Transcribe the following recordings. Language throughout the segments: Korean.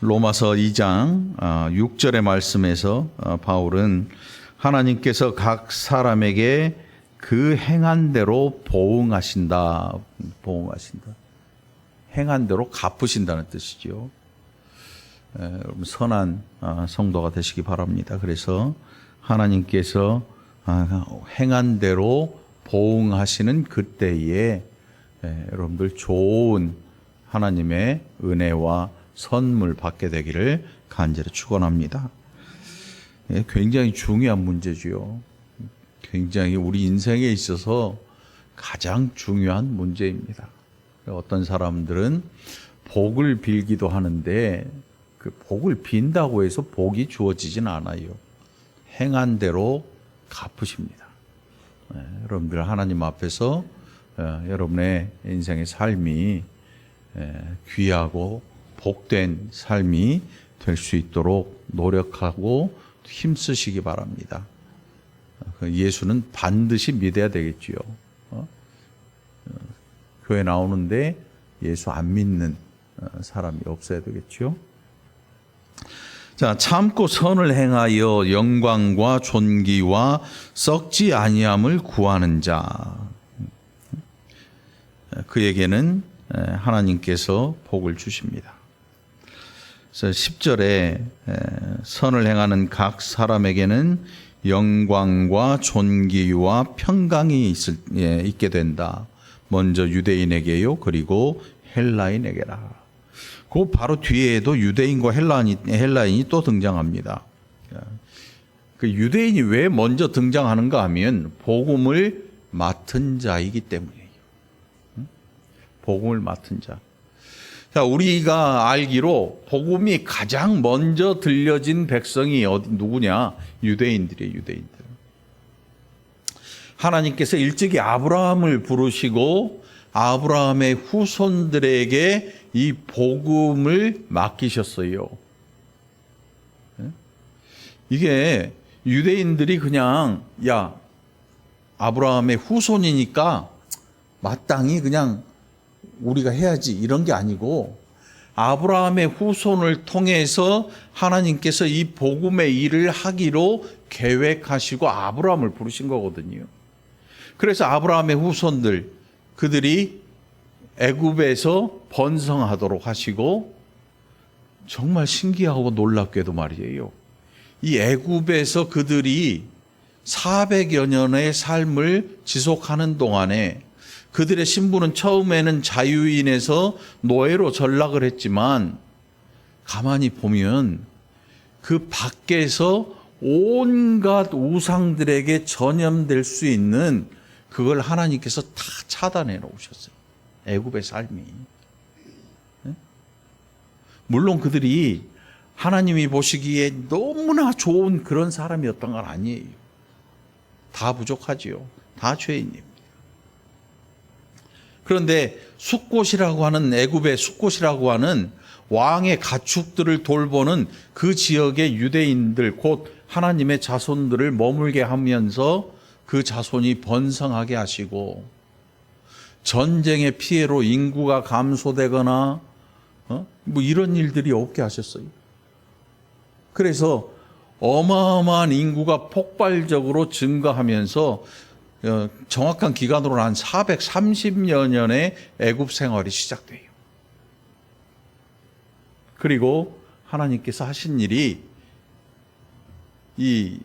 로마서 2장 6절의 말씀에서 바울은 하나님께서 각 사람에게 그 행한 대로 보응하신다. 행한 대로 갚으신다는 뜻이죠. 여러분 선한 성도가 되시기 바랍니다. 그래서 하나님께서 행한 대로 보응하시는 그때에 여러분들 좋은 하나님의 은혜와 선물 받게 되기를 간절히 축원합니다. 굉장히 중요한 문제지요. 굉장히 우리 인생에 있어서 가장 중요한 문제입니다. 어떤 사람들은 복을 빌기도 하는데 그 복을 빈다고 해서 복이 주어지진 않아요. 행한 대로 갚으십니다. 여러분들 하나님 앞에서 여러분의 인생의 삶이 귀하고 복된 삶이 될 수 있도록 노력하고 힘쓰시기 바랍니다. 예수는 반드시 믿어야 되겠지요. 교회 나오는데 예수 안 믿는 사람이 없어야 되겠지요. 자, 참고 선을 행하여 영광과 존귀와 썩지 아니함을 구하는 자, 그에게는 하나님께서 복을 주십니다. 그래서 10절에 선을 행하는 각 사람에게는 영광과 존귀와 평강이 있게 된다. 먼저 유대인에게요, 그리고 헬라인에게라. 그 바로 뒤에도 유대인과 헬라인이 또 등장합니다. 그 유대인이 왜 먼저 등장하는가 하면 복음을 맡은 자이기 때문이에요. 복음을 맡은 자. 자, 우리가 알기로 복음이 가장 먼저 들려진 백성이 누구냐? 유대인들이에요, 유대인들. 하나님께서 일찍이 아브라함을 부르시고 아브라함의 후손들에게 이 복음을 맡기셨어요. 이게 유대인들이 그냥 아브라함의 후손이니까 마땅히 그냥 우리가 해야지 이런 게 아니고 아브라함의 후손을 통해서 하나님께서 이 복음의 일을 하기로 계획하시고 아브라함을 부르신 거거든요. 그래서 아브라함의 후손들 그들이 애굽에서 번성하도록 하시고 정말 신기하고 놀랍게도 말이에요. 이 애굽에서 그들이 400여 년의 삶을 지속하는 동안에 그들의 신부는 처음에는 자유인에서 노예로 전락을 했지만 가만히 보면 그 밖에서 온갖 우상들에게 전염될 수 있는 그걸 하나님께서 다 차단해 놓으셨어요. 애굽의 삶이. 물론 그들이 하나님이 보시기에 너무나 좋은 그런 사람이었던 건 아니에요. 다 부족하지요. 다 죄인입니다. 그런데 숫곳이라고 하는 애굽의 숫곳이라고 하는 왕의 가축들을 돌보는 그 지역의 유대인들 곧 하나님의 자손들을 머물게 하면서 그 자손이 번성하게 하시고 전쟁의 피해로 인구가 감소되거나 뭐 이런 일들이 없게 하셨어요. 그래서 어마어마한 인구가 폭발적으로 증가하면서 정확한 기간으로는 한 430여 년의 애굽 생활이 시작돼요. 그리고 하나님께서 하신 일이 이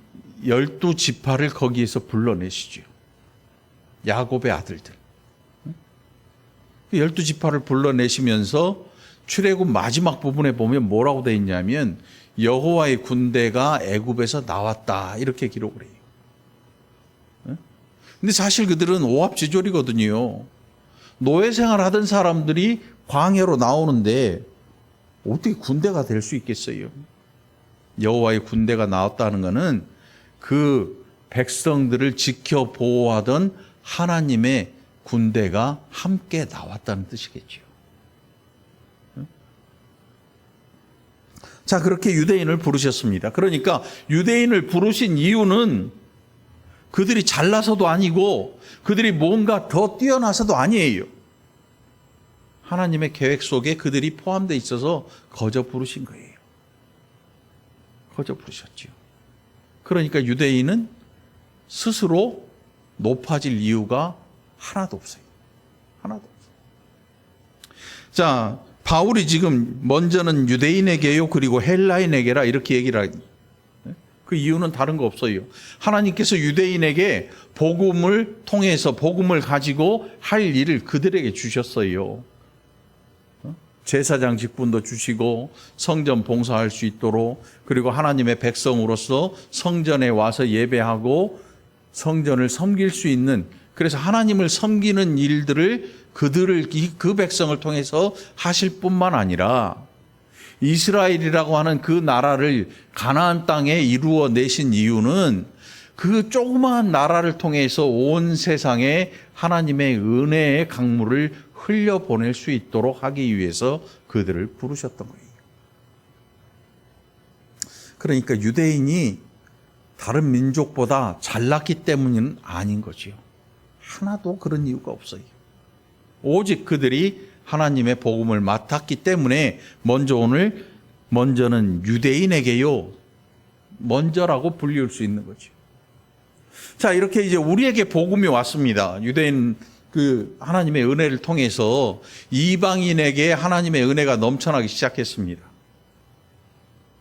12지파를 거기에서 불러내시죠. 야곱의 아들들. 12지파를 불러내시면서 출애굽 마지막 부분에 보면 뭐라고 되어 있냐면 여호와의 군대가 애굽에서 나왔다 이렇게 기록을 해요. 근데 사실 그들은 오합지졸이거든요. 노예 생활하던 사람들이 광야로 나오는데 어떻게 군대가 될 수 있겠어요? 여호와의 군대가 나왔다는 것은 그 백성들을 지켜 보호하던 하나님의 군대가 함께 나왔다는 뜻이겠죠. 자, 그렇게 유대인을 부르셨습니다. 그러니까 유대인을 부르신 이유는 그들이 잘나서도 아니고 그들이 뭔가 더 뛰어나서도 아니에요. 하나님의 계획 속에 그들이 포함되어 있어서 거저 부르신 거예요. 거저 부르셨죠. 그러니까 유대인은 스스로 높아질 이유가 하나도 없어요. 하나도 없어요. 자, 바울이 지금 먼저는 유대인에게요, 그리고 헬라인에게라 이렇게 얘기를 하죠. 그 이유는 다른 거 없어요. 하나님께서 유대인에게 복음을 통해서 복음을 가지고 할 일을 그들에게 주셨어요. 제사장 직분도 주시고 성전 봉사할 수 있도록, 그리고 하나님의 백성으로서 성전에 와서 예배하고 성전을 섬길 수 있는, 그래서 하나님을 섬기는 일들을 그 백성을 통해서 하실 뿐만 아니라 이스라엘이라고 하는 그 나라를 가나안 땅에 이루어 내신 이유는 그 조그마한 나라를 통해서 온 세상에 하나님의 은혜의 강물을 흘려보낼 수 있도록 하기 위해서 그들을 부르셨던 거예요. 그러니까 유대인이 다른 민족보다 잘났기 때문은 아닌 거지요. 하나도 그런 이유가 없어요. 오직 그들이 하나님의 복음을 맡았기 때문에 먼저는 유대인에게요, 먼저라고 불릴 수 있는 거죠. 자, 이렇게 이제 우리에게 복음이 왔습니다. 유대인 하나님의 은혜를 통해서 이방인에게 하나님의 은혜가 넘쳐나기 시작했습니다.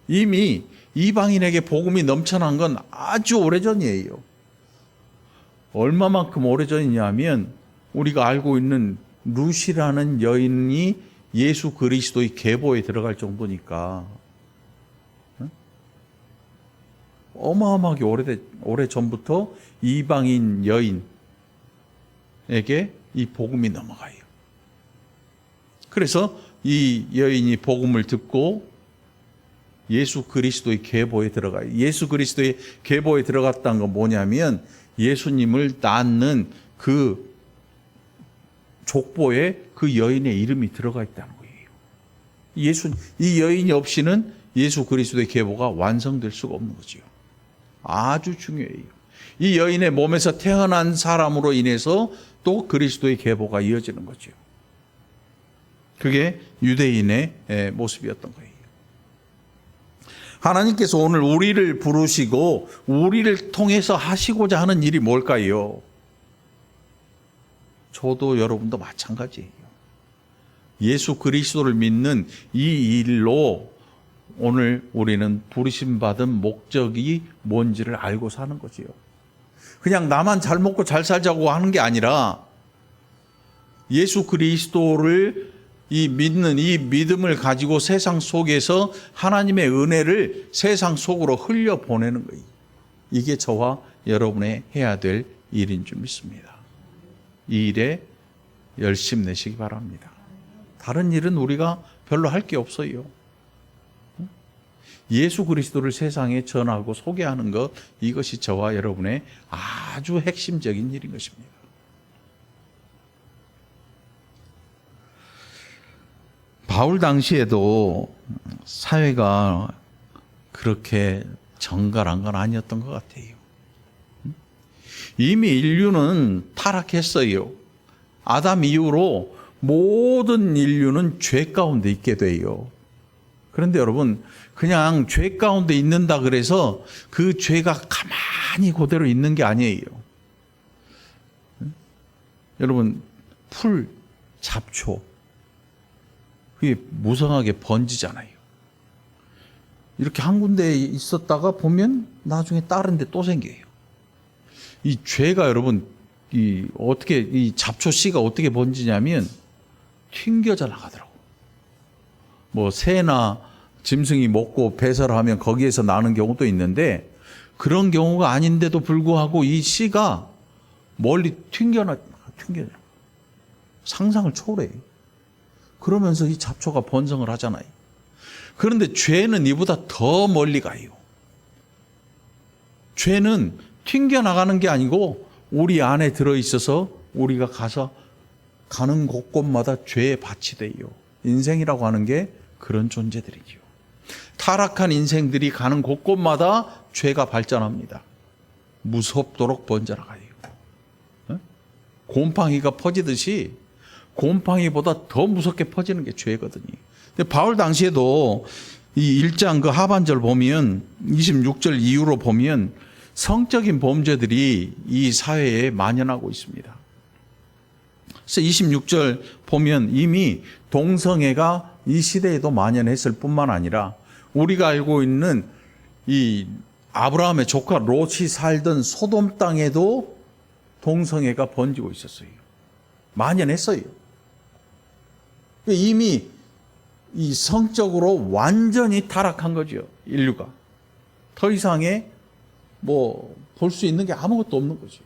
이미 이방인에게 복음이 넘쳐난 건 아주 오래전이에요. 얼마만큼 오래전이냐면 우리가 알고 있는 룻이라는 여인이 예수 그리스도의 계보에 들어갈 정도니까 어마어마하게 오래전부터 이방인 여인에게 이 복음이 넘어가요. 그래서 이 여인이 복음을 듣고 예수 그리스도의 계보에 들어가요. 예수 그리스도의 계보에 들어갔다는 건 뭐냐면 예수님을 낳는 그 족보에 그 여인의 이름이 들어가 있다는 거예요. 이 여인이 없이는 예수 그리스도의 계보가 완성될 수가 없는 거죠. 아주 중요해요. 이 여인의 몸에서 태어난 사람으로 인해서 또 그리스도의 계보가 이어지는 거죠. 그게 유대인의 모습이었던 거예요. 하나님께서 오늘 우리를 부르시고 우리를 통해서 하시고자 하는 일이 뭘까요? 저도 여러분도 마찬가지예요. 예수 그리스도를 믿는 이 일로 오늘 우리는 부르심받은 목적이 뭔지를 알고 사는 거지요. 그냥 나만 잘 먹고 잘 살자고 하는 게 아니라 예수 그리스도를 믿는 이 믿음을 가지고 세상 속에서 하나님의 은혜를 세상 속으로 흘려보내는 거예요. 이게 저와 여러분의 해야 될 일인 줄 믿습니다. 이 일에 열심 내시기 바랍니다. 다른 일은 우리가 별로 할 게 없어요. 예수 그리스도를 세상에 전하고 소개하는 것, 이것이 저와 여러분의 아주 핵심적인 일인 것입니다. 바울 당시에도 사회가 그렇게 정갈한 건 아니었던 것 같아요. 이미 인류는 타락했어요. 아담 이후로 모든 인류는 죄 가운데 있게 돼요. 그런데 여러분, 그냥 죄 가운데 있는다 그래서 그 죄가 가만히 그대로 있는 게 아니에요. 여러분, 풀, 잡초, 그게 무성하게 번지잖아요. 이렇게 한 군데에 있었다가 보면 나중에 다른 데 또 생겨요. 이 죄가 여러분, 이 잡초 씨가 어떻게 번지냐면 튕겨져 나가더라고. 뭐 새나 짐승이 먹고 배설하면 거기에서 나는 경우도 있는데, 그런 경우가 아닌데도 불구하고 이 씨가 멀리 튕겨져. 상상을 초월해요. 그러면서 이 잡초가 번성을 하잖아요. 그런데 죄는 이보다 더 멀리 가요. 죄는 튕겨나가는 게 아니고 우리 안에 들어있어서 우리가 가는 곳곳마다 죄의 밭이 돼요. 인생이라고 하는 게 그런 존재들이죠. 타락한 인생들이 가는 곳곳마다 죄가 발전합니다. 무섭도록 번져나가요. 곰팡이가 퍼지듯이 곰팡이보다 더 무섭게 퍼지는 게 죄거든요. 근데 바울 당시에도 이 1장 그 하반절 보면 26절 이후로 보면 성적인 범죄들이 이 사회에 만연하고 있습니다. 그래서 26절 보면 이미 동성애가 이 시대에도 만연했을 뿐만 아니라 우리가 알고 있는 이 아브라함의 조카 롯이 살던 소돔 땅에도 동성애가 번지고 있었어요. 만연했어요. 이미 이 성적으로 완전히 타락한 거죠. 인류가. 더 이상의 뭐 볼 수 있는 게 아무것도 없는 거죠.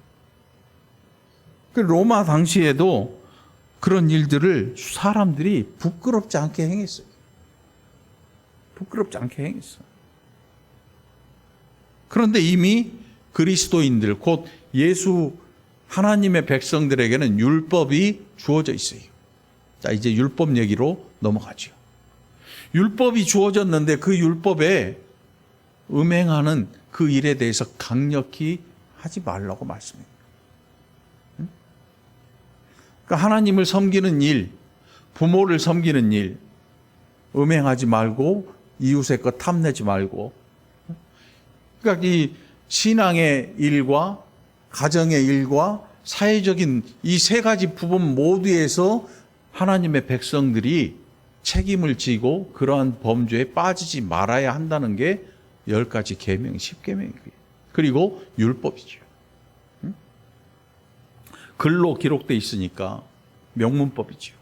그 로마 당시에도 그런 일들을 사람들이 부끄럽지 않게 행했어요. 부끄럽지 않게 행했어요. 그런데 이미 그리스도인들, 곧 예수 하나님의 백성들에게는 율법이 주어져 있어요. 자, 이제 율법 얘기로 넘어가죠. 율법이 주어졌는데 그 율법에 음행하는 그 일에 대해서 강력히 하지 말라고 말씀해요. 그러니까 하나님을 섬기는 일, 부모를 섬기는 일, 음행하지 말고 이웃의 것 탐내지 말고. 그러니까 이 신앙의 일과 가정의 일과 사회적인 이 세 가지 부분 모두에서 하나님의 백성들이 책임을 지고 그러한 범죄에 빠지지 말아야 한다는 게 10가지 계명, 10계명이고요. 그리고 율법이죠. 글로 기록되어 있으니까 명문법이죠.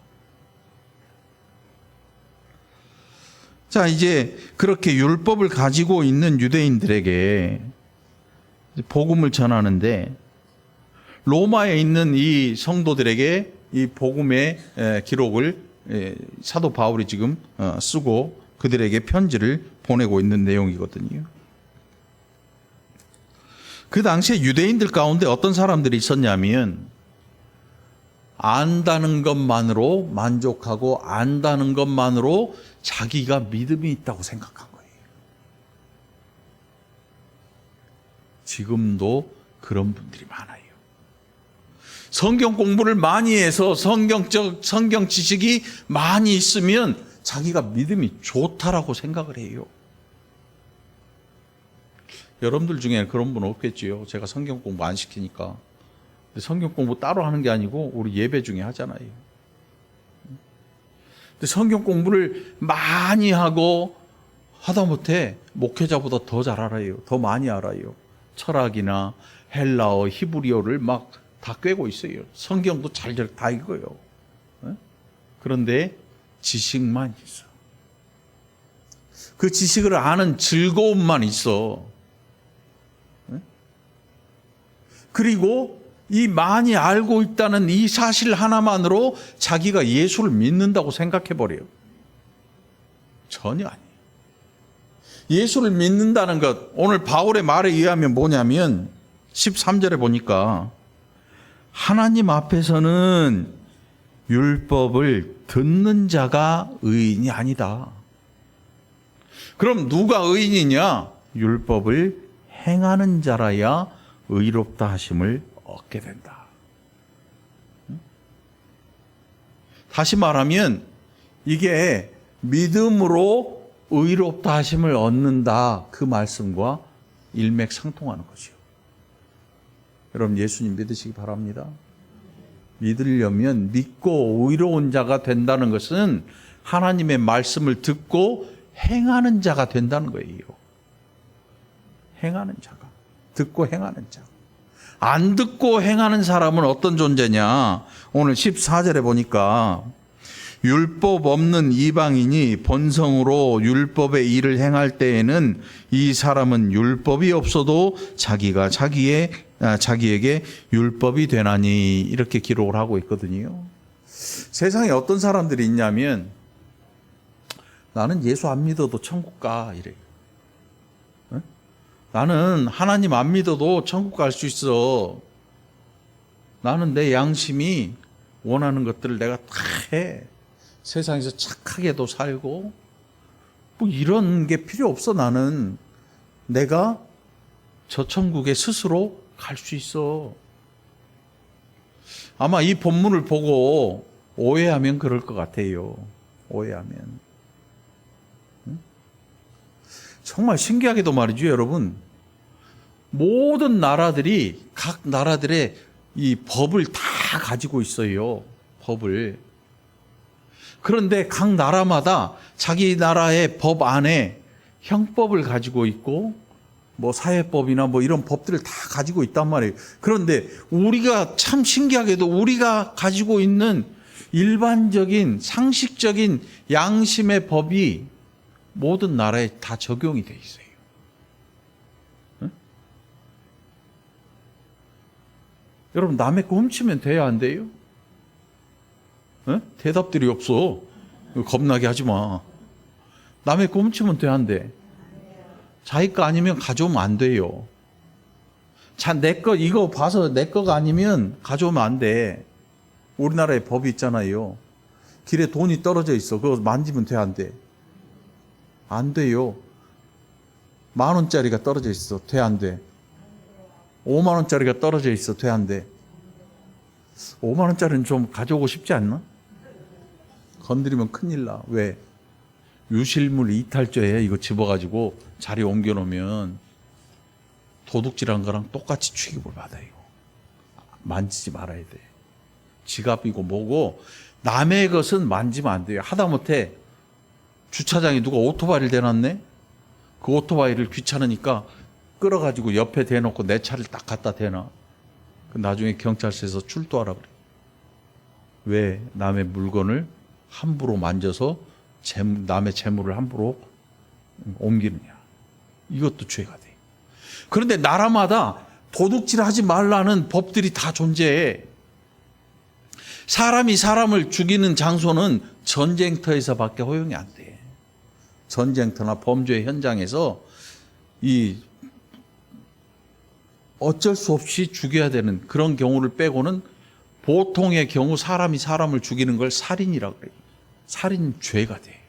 자, 이제 그렇게 율법을 가지고 있는 유대인들에게 복음을 전하는데 로마에 있는 이 성도들에게 이 복음의 기록을 사도 바울이 지금 쓰고 그들에게 편지를 보내고 있는 내용이거든요. 그 당시에 유대인들 가운데 어떤 사람들이 있었냐면 안다는 것만으로 만족하고 안다는 것만으로 자기가 믿음이 있다고 생각한 거예요. 지금도 그런 분들이 많아요. 성경 공부를 많이 해서 성경 지식이 많이 있으면 자기가 믿음이 좋다라고 생각을 해요. 여러분들 중에 그런 분 없겠지요. 제가 성경 공부 안 시키니까. 성경 공부 따로 하는 게 아니고 우리 예배 중에 하잖아요. 근데 성경 공부를 많이 하고 하다못해 목회자보다 더 잘 알아요. 더 많이 알아요. 철학이나 헬라어, 히브리어를 막 다 꿰고 있어요. 성경도 잘 다 읽어요. 그런데 지식만 있어. 그 지식을 아는 즐거움만 있어. 그리고 이 많이 알고 있다는 이 사실 하나만으로 자기가 예수를 믿는다고 생각해버려요. 전혀 아니에요. 예수를 믿는다는 것, 오늘 바울의 말에 의하면 뭐냐면 13절에 보니까 하나님 앞에서는 율법을 듣는 자가 의인이 아니다. 그럼 누가 의인이냐? 율법을 행하는 자라야 의롭다 하심을 얻게 된다. 다시 말하면 이게 믿음으로 의롭다 하심을 얻는다. 그 말씀과 일맥상통하는 거죠. 여러분 예수님 믿으시기 바랍니다. 믿으려면 믿고 의로운 자가 된다는 것은 하나님의 말씀을 듣고 행하는 자가 된다는 거예요. 행하는 자가. 듣고 행하는 자. 안 듣고 행하는 사람은 어떤 존재냐? 오늘 14절에 보니까 율법 없는 이방인이 본성으로 율법의 일을 행할 때에는 이 사람은 율법이 없어도 자기가 자기에게 율법이 되나니 이렇게 기록을 하고 있거든요. 세상에 어떤 사람들이 있냐면 나는 예수 안 믿어도 천국 가 이래요. 나는 하나님 안 믿어도 천국 갈 수 있어. 나는 내 양심이 원하는 것들을 내가 다 해. 세상에서 착하게도 살고 뭐 이런 게 필요 없어. 나는 내가 저 천국에 스스로 갈 수 있어. 아마 이 본문을 보고 오해하면 그럴 것 같아요. 오해하면. 정말 신기하게도 말이죠, 여러분. 모든 나라들이 각 나라들의 이 법을 다 가지고 있어요. 법을. 그런데 각 나라마다 자기 나라의 법 안에 형법을 가지고 있고 뭐 사회법이나 뭐 이런 법들을 다 가지고 있단 말이에요. 그런데 우리가 참 신기하게도 우리가 가지고 있는 일반적인 상식적인 양심의 법이 모든 나라에 다 적용이 돼 있어요. 응? 여러분, 남의 거 훔치면 돼요, 안 돼요? 응? 대답들이 없어. 겁나게 하지 마. 남의 거 훔치면 돼, 안 돼? 자기 거 아니면 가져오면 안 돼요. 자, 내 거, 이거 봐서 내 거가 아니면 가져오면 안 돼. 우리나라에 법이 있잖아요. 길에 돈이 떨어져 있어. 그거 만지면 돼, 안 돼? 안 돼요. 10,000원짜리가 떨어져 있어. 돼, 안 돼? 50,000원짜리가 떨어져 있어. 돼, 안 돼? 50,000원짜리는 좀 가져오고 싶지 않나? 건드리면 큰일 나. 왜? 유실물 이탈죄에 이거 집어가지고 자리에 옮겨놓으면 도둑질한 거랑 똑같이 취급을 받아요. 만지지 말아야 돼. 지갑이고 뭐고 남의 것은 만지면 안 돼요. 하다못해 주차장에 누가 오토바이를 대놨네? 그 오토바이를 귀찮으니까 끌어가지고 옆에 대놓고 내 차를 딱 갖다 대놔. 나중에 경찰서에서 출두하라 그래. 왜 남의 물건을 함부로 만져서 남의 재물을 함부로 옮기느냐. 이것도 죄가 돼. 그런데 나라마다 도둑질하지 말라는 법들이 다 존재해. 사람이 사람을 죽이는 장소는 전쟁터에서밖에 허용이 안 돼. 전쟁터나 범죄 현장에서 이 어쩔 수 없이 죽여야 되는 그런 경우를 빼고는 보통의 경우 사람이 사람을 죽이는 걸 살인이라고 그래요. 살인죄가 돼.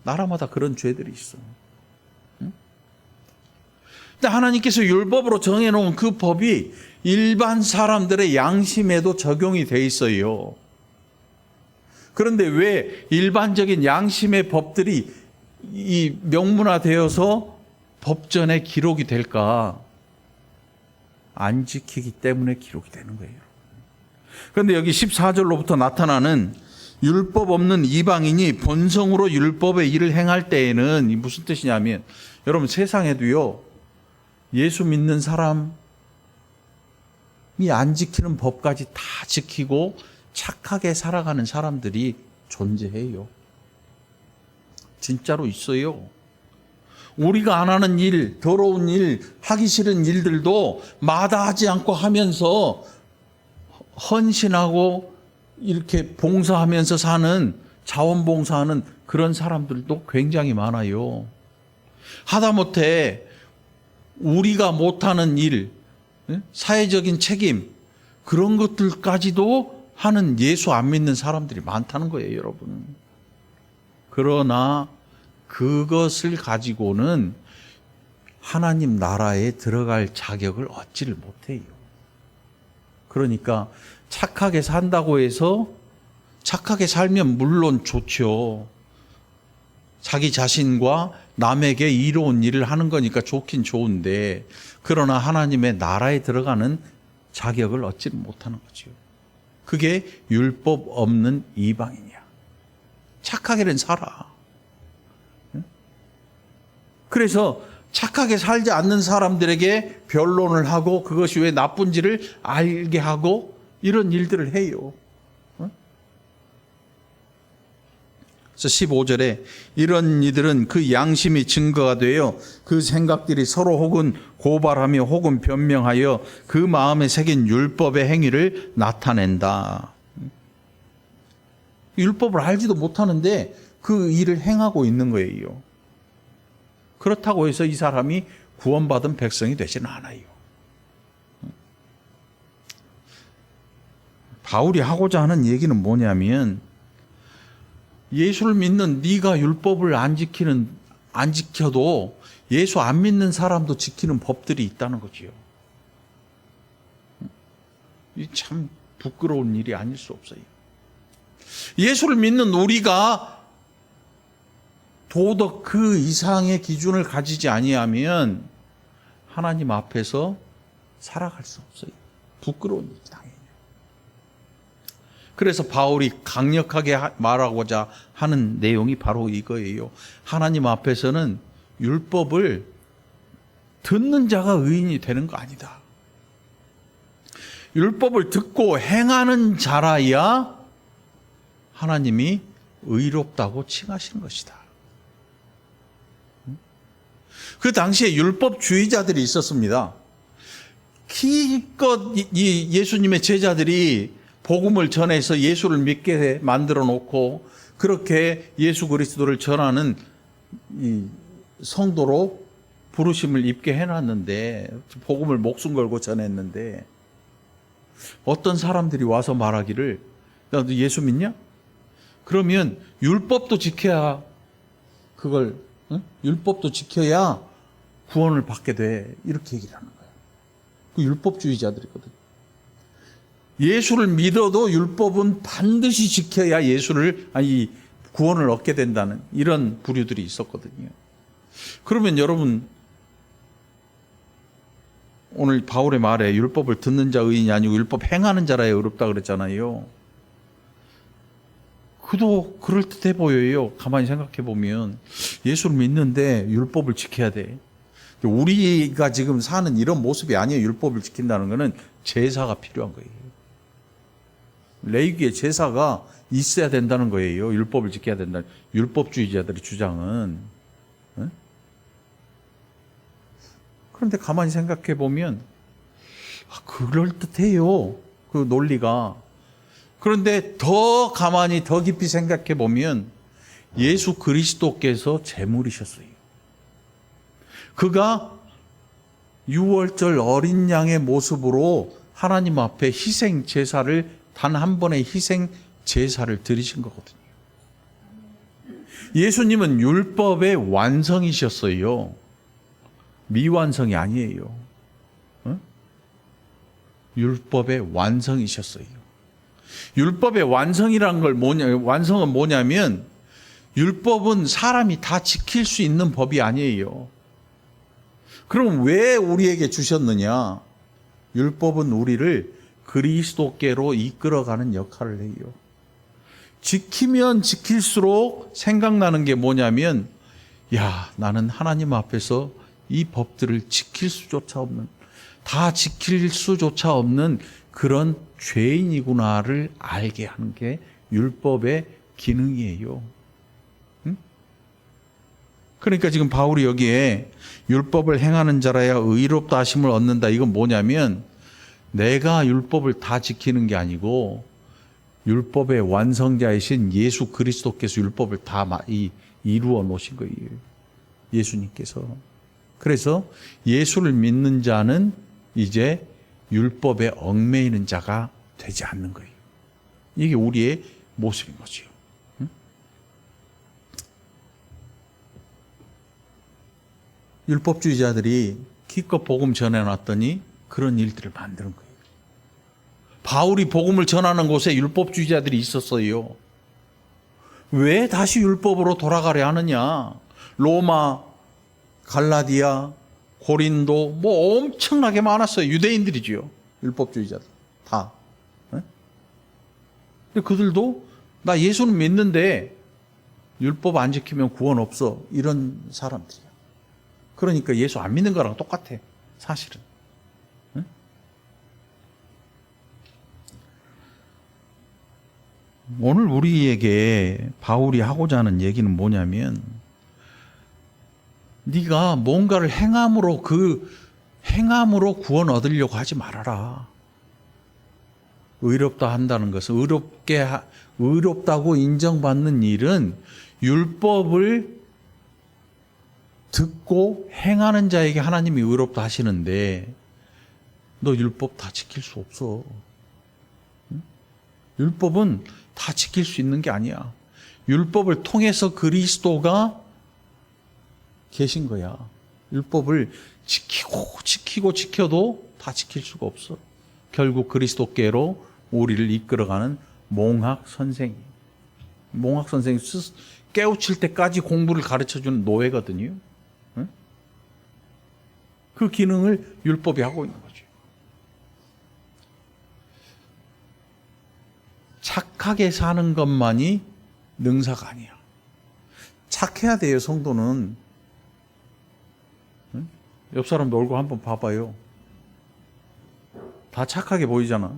나라마다 그런 죄들이 있어. 응? 근데 하나님께서 율법으로 정해놓은 그 법이 일반 사람들의 양심에도 적용이 돼 있어요. 그런데 왜 일반적인 양심의 법들이 이 명문화되어서 법전에 기록이 될까? 안 지키기 때문에 기록이 되는 거예요. 그런데 여기 14절로부터 나타나는 율법 없는 이방인이 본성으로 율법의 일을 행할 때에는 이 무슨 뜻이냐면, 여러분 세상에도요, 예수 믿는 사람이 안 지키는 법까지 다 지키고 착하게 살아가는 사람들이 존재해요. 진짜로 있어요. 우리가 안 하는 일, 더러운 일, 하기 싫은 일들도 마다하지 않고 하면서 헌신하고 이렇게 봉사하면서 사는, 자원봉사하는 그런 사람들도 굉장히 많아요. 하다못해 우리가 못하는 일, 사회적인 책임, 그런 것들까지도 하는 예수 안 믿는 사람들이 많다는 거예요, 여러분. 그러나 그것을 가지고는 하나님 나라에 들어갈 자격을 얻지를 못해요. 그러니까 착하게 산다고 해서, 착하게 살면 물론 좋죠. 자기 자신과 남에게 이로운 일을 하는 거니까 좋긴 좋은데, 그러나 하나님의 나라에 들어가는 자격을 얻지를 못하는 거죠. 그게 율법 없는 이방인이야. 착하게는 살아. 그래서 착하게 살지 않는 사람들에게 변론을 하고 그것이 왜 나쁜지를 알게 하고 이런 일들을 해요. 그래서 15절에 이런 이들은 그 양심이 증거가 되어 그 생각들이 서로 혹은 고발하며 혹은 변명하여 그 마음에 새긴 율법의 행위를 나타낸다. 율법을 알지도 못하는데 그 일을 행하고 있는 거예요. 그렇다고 해서 이 사람이 구원받은 백성이 되지는 않아요. 바울이 하고자 하는 얘기는 뭐냐면, 예수를 믿는 네가 율법을 안 지켜도 예수 안 믿는 사람도 지키는 법들이 있다는 거지요. 이 참 부끄러운 일이 아닐 수 없어요. 예수를 믿는 우리가 도덕 그 이상의 기준을 가지지 아니하면 하나님 앞에서 살아갈 수 없어요. 부끄러운 일이 당연히. 그래서 바울이 강력하게 말하고자 하는 내용이 바로 이거예요. 하나님 앞에서는 율법을 듣는 자가 의인이 되는 거 아니다. 율법을 듣고 행하는 자라야 하나님이 의롭다고 칭하시는 것이다. 그 당시에 율법주의자들이 있었습니다. 기껏 예수님의 제자들이 복음을 전해서 예수를 믿게 만들어 놓고 그렇게 예수 그리스도를 전하는 이 성도로 부르심을 입게 해놨는데, 복음을 목숨 걸고 전했는데, 어떤 사람들이 와서 말하기를, 야, 너 예수 믿냐? 그러면 율법도 지켜야 그걸, 응? 율법도 지켜야 구원을 받게 돼. 이렇게 얘기를 하는 거예요. 그 율법주의자들이거든요. 예수를 믿어도 율법은 반드시 지켜야 구원을 얻게 된다는 이런 부류들이 있었거든요. 그러면 여러분, 오늘 바울의 말에 율법을 듣는 자 의인이 아니고 율법 행하는 자라야 의롭다 그랬잖아요. 그도 그럴듯해 보여요. 가만히 생각해 보면 예수를 믿는데 율법을 지켜야 돼. 우리가 지금 사는 이런 모습이 아니에요. 율법을 지킨다는 것은 제사가 필요한 거예요. 레위기에 제사가 있어야 된다는 거예요. 율법을 지켜야 된다. 율법주의자들의 주장은. 그런데 가만히 생각해 보면 그럴듯해요. 그 논리가. 그런데 더 가만히 더 깊이 생각해 보면 예수 그리스도께서 제물이셨어요. 그가 6월절 어린 양의 모습으로 하나님 앞에 희생 제사를, 단 한 번의 희생 제사를 드리신 거거든요. 예수님은 율법의 완성이셨어요. 미완성이 아니에요. 율법의 완성이셨어요. 율법의 완성이란 걸 완성은 뭐냐면, 율법은 사람이 다 지킬 수 있는 법이 아니에요. 그럼 왜 우리에게 주셨느냐? 율법은 우리를 그리스도께로 이끌어가는 역할을 해요. 지키면 지킬수록 생각나는 게 뭐냐면, 야, 나는 하나님 앞에서 이 법들을 다 지킬 수조차 없는 그런 죄인이구나를 알게 하는 게 율법의 기능이에요. 응? 그러니까 지금 바울이 여기에 율법을 행하는 자라야 의롭다 하심을 얻는다. 이건 뭐냐면, 내가 율법을 다 지키는 게 아니고 율법의 완성자이신 예수 그리스도께서 율법을 다 이루어 놓으신 거예요. 예수님께서. 그래서 예수를 믿는 자는 이제 율법에 얽매이는 자가 되지 않는 거예요. 이게 우리의 모습인 거죠. 응? 율법주의자들이 기껏 복음 전해놨더니 그런 일들을 만드는 거예요. 바울이 복음을 전하는 곳에 율법주의자들이 있었어요. 왜 다시 율법으로 돌아가려 하느냐? 로마, 갈라디아, 고린도 뭐 엄청나게 많았어요. 유대인들이지요. 율법주의자들 다. 근데 그들도 나 예수는 믿는데 율법 안 지키면 구원 없어. 이런 사람들이야. 그러니까 예수 안 믿는 거랑 똑같아. 사실은. 오늘 우리에게 바울이 하고자 하는 얘기는 뭐냐면, 네가 뭔가를 행함으로 구원 얻으려고 하지 말아라. 의롭다 한다는 것은, 의롭다고 인정받는 일은 율법을 듣고 행하는 자에게 하나님이 의롭다 하시는데, 너 율법 다 지킬 수 없어. 율법은 다 지킬 수 있는 게 아니야. 율법을 통해서 그리스도가 계신 거야. 율법을 지켜도 다 지킬 수가 없어. 결국 그리스도께로 우리를 이끌어가는 몽학 선생이. 몽학 선생님 깨우칠 때까지 공부를 가르쳐주는 노예거든요. 응? 그 기능을 율법이 하고 있는 거죠. 착하게 사는 것만이 능사가 아니야. 착해야 돼요, 성도는. 응? 옆 사람도 얼굴 한번 봐봐요. 다 착하게 보이잖아.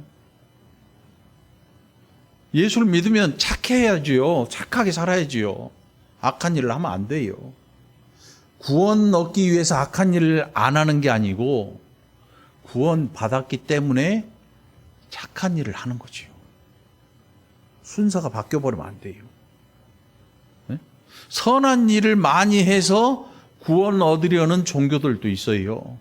예수를 믿으면 착해야지요. 착하게 살아야지요. 악한 일을 하면 안 돼요. 구원 얻기 위해서 악한 일을 안 하는 게 아니고 구원 받았기 때문에 착한 일을 하는 거지요. 순서가 바뀌어버리면 안 돼요. 네? 선한 일을 많이 해서 구원 얻으려는 종교들도 있어요.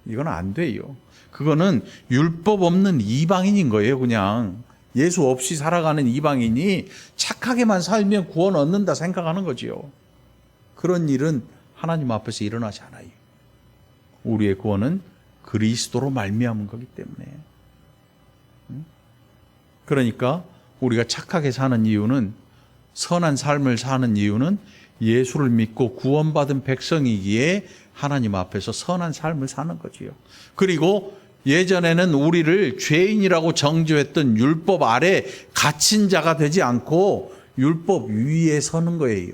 이건 안 돼요. 그거는 율법 없는 이방인인 거예요. 그냥 예수 없이 살아가는 이방인이 착하게만 살면 구원 얻는다 생각하는 거지요. 그런 일은 하나님 앞에서 일어나지 않아요. 우리의 구원은 그리스도로 말미암은 거기 때문에. 그러니까 우리가 착하게 사는 이유는, 선한 삶을 사는 이유는 예수를 믿고 구원받은 백성이기에 하나님 앞에서 선한 삶을 사는 거지요. 그리고 예전에는 우리를 죄인이라고 정죄했던 율법 아래 갇힌 자가 되지 않고 율법 위에 서는 거예요.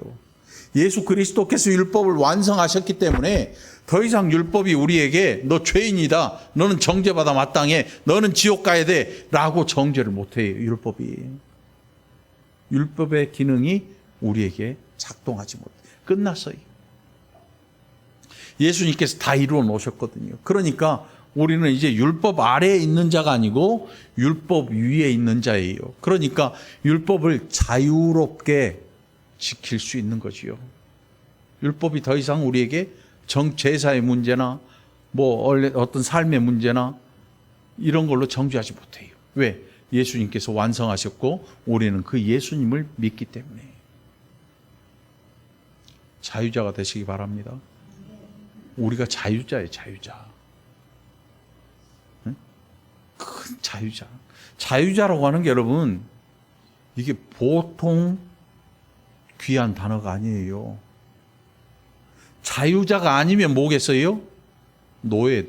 예수 그리스도께서 율법을 완성하셨기 때문에 더 이상 율법이 우리에게 너 죄인이다, 너는 정죄받아 마땅해, 너는 지옥 가야 돼 라고 정죄를 못해요. 율법이. 율법의 기능이 우리에게 작동하지 못해. 끝났어요. 예수님께서 다 이루어 놓으셨거든요. 그러니까 우리는 이제 율법 아래에 있는 자가 아니고 율법 위에 있는 자예요. 그러니까 율법을 자유롭게 지킬 수 있는 거지요. 율법이 더 이상 우리에게 제사의 문제나 어떤 삶의 문제나 이런 걸로 정죄하지 못해요. 왜? 예수님께서 완성하셨고 우리는 그 예수님을 믿기 때문에. 자유자가 되시기 바랍니다. 우리가 자유자예요, 자유자. 큰 자유자. 자유자라고 하는 게 여러분, 이게 보통 귀한 단어가 아니에요. 자유자가 아니면 뭐겠어요? 노예.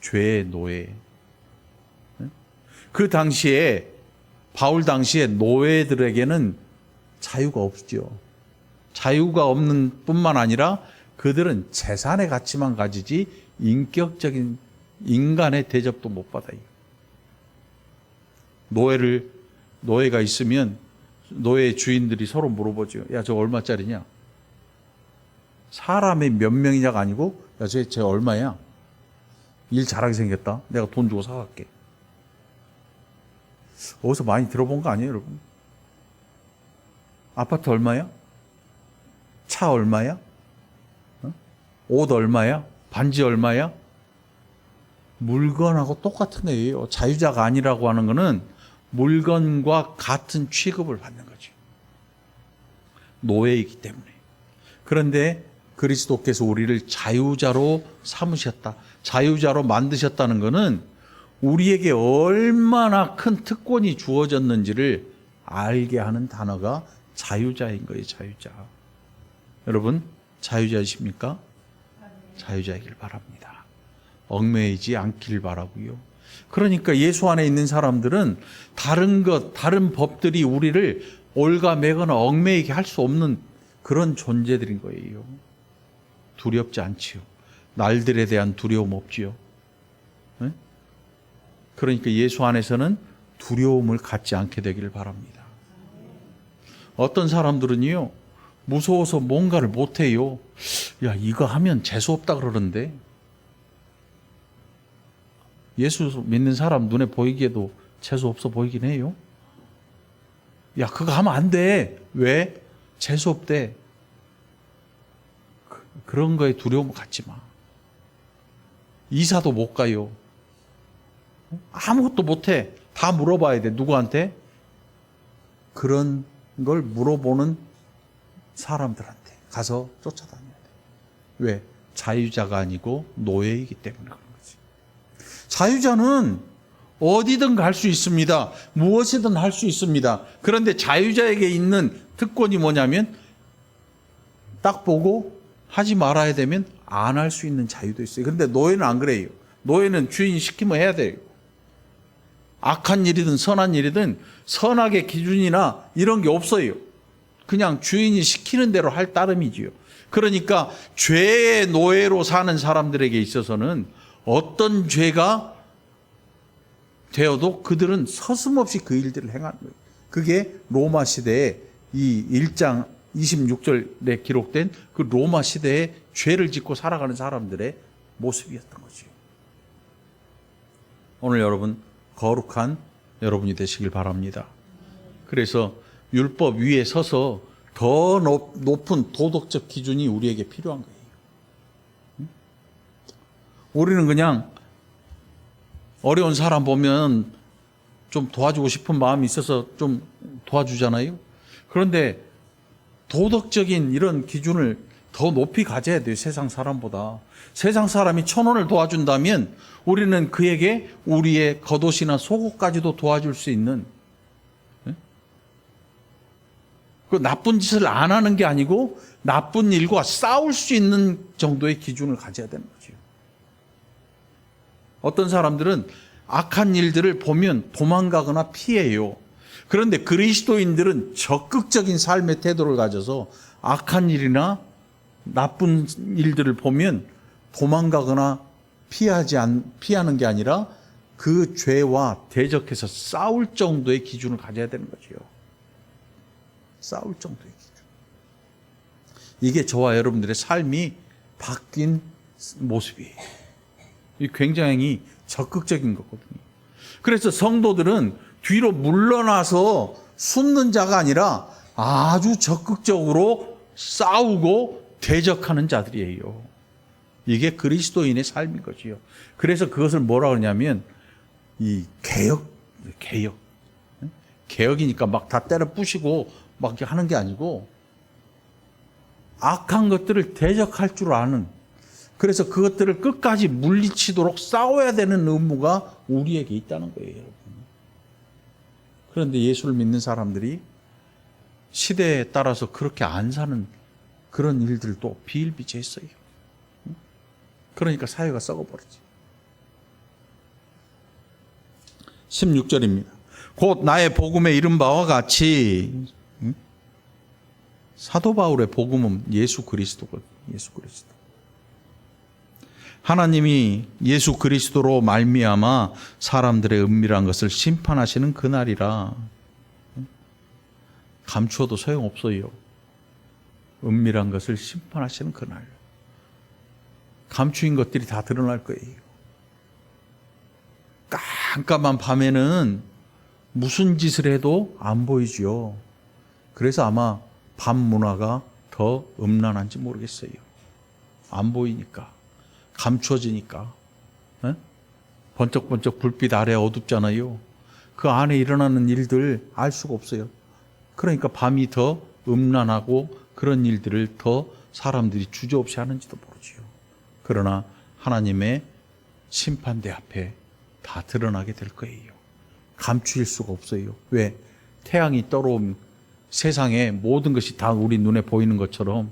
죄의 노예. 그 당시에, 바울 당시에 노예들에게는 자유가 없죠. 자유가 없는 뿐만 아니라 그들은 재산의 가치만 가지지 인격적인 인간의 대접도 못 받아요. 노예가 있으면 노예 주인들이 서로 물어보죠. 야, 저 얼마짜리냐? 사람이 몇 명이냐가 아니고, 야, 쟤 얼마야? 일 잘하게 생겼다. 내가 돈 주고 사갈게. 어디서 많이 들어본 거 아니에요, 여러분? 아파트 얼마야? 차 얼마야? 옷 얼마야? 반지 얼마야? 물건하고 똑같은 애예요. 자유자가 아니라고 하는 것은 물건과 같은 취급을 받는 거죠. 노예이기 때문에. 그런데 그리스도께서 우리를 자유자로 삼으셨다. 자유자로 만드셨다는 것은 우리에게 얼마나 큰 특권이 주어졌는지를 알게 하는 단어가 자유자인 거예요. 자유자. 여러분 자유자이십니까? 자유자이길 바랍니다. 얽매이지 않기를 바라고요. 그러니까 예수 안에 있는 사람들은 다른 법들이 우리를 올가매거나 얽매이게 할 수 없는 그런 존재들인 거예요. 두렵지 않지요. 날들에 대한 두려움 없지요. 네? 그러니까 예수 안에서는 두려움을 갖지 않게 되기를 바랍니다. 어떤 사람들은요, 무서워서 뭔가를 못해요. 야, 이거 하면 재수없다 그러는데. 예수 믿는 사람 눈에 보이기에도 재수없어 보이긴 해요. 야, 그거 하면 안 돼. 왜? 재수없대. 그런 거에 두려움 갖지 마. 이사도 못 가요. 아무것도 못해. 다 물어봐야 돼. 누구한테? 그런 걸 물어보는 사람들한테 가서 쫓아다녀야 돼. 왜? 자유자가 아니고 노예이기 때문에 그런 거지. 자유자는 어디든 갈 수 있습니다. 무엇이든 할 수 있습니다. 그런데 자유자에게 있는 특권이 뭐냐면 딱 보고 하지 말아야 되면 안 할 수 있는 자유도 있어요. 그런데 노예는 안 그래요. 노예는 주인이 시키면 해야 돼요. 악한 일이든 선한 일이든 선악의 기준이나 이런 게 없어요. 그냥 주인이 시키는 대로 할 따름이지요. 그러니까 죄의 노예로 사는 사람들에게 있어서는 어떤 죄가 되어도 그들은 서슴없이 그 일들을 행하는 거예요. 그게 로마 시대에 이 1장 26절에 기록된 그 로마 시대에 죄를 짓고 살아가는 사람들의 모습이었던 거죠. 오늘 여러분 거룩한 여러분이 되시길 바랍니다. 그래서 율법 위에 서서 더 높은 도덕적 기준이 우리에게 필요한 거예요. 우리는 그냥 어려운 사람 보면 좀 도와주고 싶은 마음이 있어서 좀 도와주잖아요. 그런데 도덕적인 이런 기준을 더 높이 가져야 돼요. 세상 사람보다. 세상 사람이 1,000원을 도와준다면 우리는 그에게 우리의 겉옷이나 속옷까지도 도와줄 수 있는, 그 나쁜 짓을 안 하는 게 아니고 나쁜 일과 싸울 수 있는 정도의 기준을 가져야 되는 거죠. 어떤 사람들은 악한 일들을 보면 도망가거나 피해요. 그런데 그리스도인들은 적극적인 삶의 태도를 가져서 악한 일이나 나쁜 일들을 보면 도망가거나 피하는 게 아니라 그 죄와 대적해서 싸울 정도의 기준을 가져야 되는 거죠. 싸울 정도의 기준. 이게 저와 여러분들의 삶이 바뀐 모습이에요. 이 굉장히 적극적인 거거든요. 그래서 성도들은 뒤로 물러나서 숨는 자가 아니라 아주 적극적으로 싸우고 대적하는 자들이에요. 이게 그리스도인의 삶인 거지요. 그래서 그것을 뭐라 그러냐면 이 개혁이니까 막 다 때려 부시고 막 하는 게 아니고 악한 것들을 대적할 줄 아는, 그래서 그것들을 끝까지 물리치도록 싸워야 되는 의무가 우리에게 있다는 거예요, 여러분. 그런데 예수를 믿는 사람들이 시대에 따라서 그렇게 안 사는 그런 일들도 비일비재했어요. 그러니까 사회가 썩어버리지. 16절입니다. 곧 나의 복음에 이른 바와 같이, 사도 바울의 복음은 예수 그리스도거든요. 예수 그리스도. 하나님이 예수 그리스도로 말미암아 사람들의 은밀한 것을 심판하시는 그날이라. 감추어도 소용없어요. 은밀한 것을 심판하시는 그날. 감추인 것들이 다 드러날 거예요. 깜깜한 밤에는 무슨 짓을 해도 안 보이죠. 그래서 아마 밤 문화가 더 음란한지 모르겠어요. 안 보이니까. 감추어지니까. 번쩍번쩍 불빛 아래 어둡잖아요. 그 안에 일어나는 일들 알 수가 없어요. 그러니까 밤이 더 음란하고 그런 일들을 더 사람들이 주저없이 하는지도 모르지요. 그러나 하나님의 심판대 앞에 다 드러나게 될 거예요. 감추일 수가 없어요. 왜? 태양이 떨어오면 세상에 모든 것이 다 우리 눈에 보이는 것처럼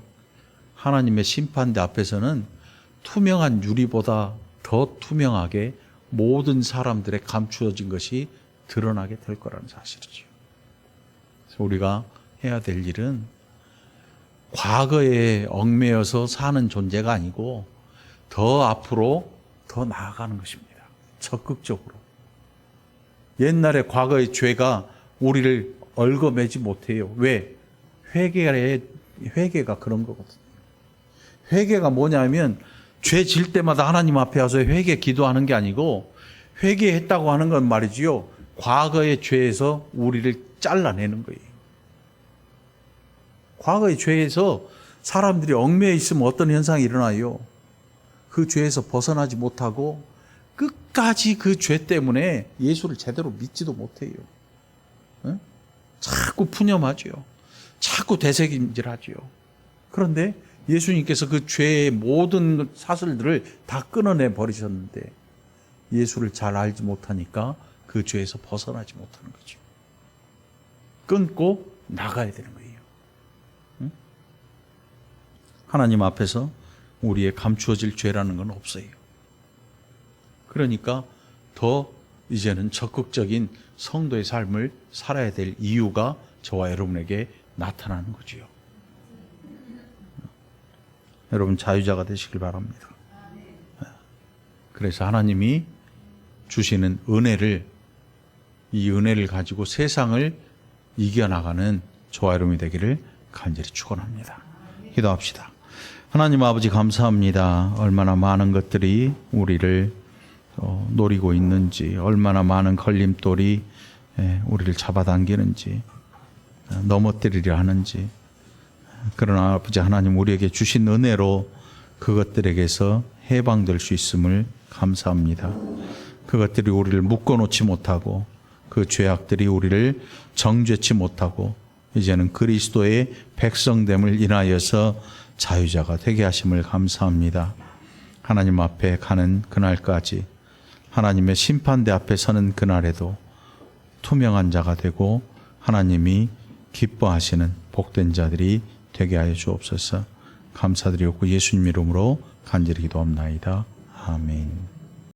하나님의 심판대 앞에서는 투명한 유리보다 더 투명하게 모든 사람들의 감추어진 것이 드러나게 될 거라는 사실이죠. 그래서 우리가 해야 될 일은 과거에 얽매여서 사는 존재가 아니고 더 앞으로 더 나아가는 것입니다. 적극적으로. 옛날에 과거의 죄가 우리를 얽어매지 못해요. 왜? 회개가 그런 거거든요. 회개가 뭐냐면 죄 질 때마다 하나님 앞에 와서 회개 기도하는 게 아니고, 회개했다고 하는 건 말이지요, 과거의 죄에서 우리를 잘라내는 거예요. 과거의 죄에서 사람들이 얽매여 있으면 어떤 현상이 일어나요? 그 죄에서 벗어나지 못하고 끝까지 그 죄 때문에 예수를 제대로 믿지도 못해요. 자꾸 푸념하죠. 자꾸 되새김질하죠. 그런데 예수님께서 그 죄의 모든 사슬들을 다 끊어내 버리셨는데 예수를 잘 알지 못하니까 그 죄에서 벗어나지 못하는 거죠. 끊고 나가야 되는 거예요. 응? 하나님 앞에서 우리의 감추어질 죄라는 건 없어요. 그러니까 더 이제는 적극적인 성도의 삶을 살아야 될 이유가 저와 여러분에게 나타나는 거지요. 여러분 자유자가 되시길 바랍니다. 그래서 하나님이 주시는 은혜를, 이 은혜를 가지고 세상을 이겨나가는 저와 여러분이 되기를 간절히 축원합니다. 기도합시다. 하나님 아버지 감사합니다. 얼마나 많은 것들이 우리를 노리고 있는지, 얼마나 많은 걸림돌이 우리를 잡아당기는지, 넘어뜨리려 하는지. 그러나 아버지 하나님, 우리에게 주신 은혜로 그것들에게서 해방될 수 있음을 감사합니다. 그것들이 우리를 묶어놓지 못하고, 그 죄악들이 우리를 정죄치 못하고, 이제는 그리스도의 백성됨을 인하여서 자유자가 되게 하심을 감사합니다. 하나님 앞에 가는 그날까지, 하나님의 심판대 앞에 서는 그날에도 투명한 자가 되고 하나님이 기뻐하시는 복된 자들이 되게 하여 주옵소서. 감사드리옵고 예수님 이름으로 간절히 기도합나이다. 아멘.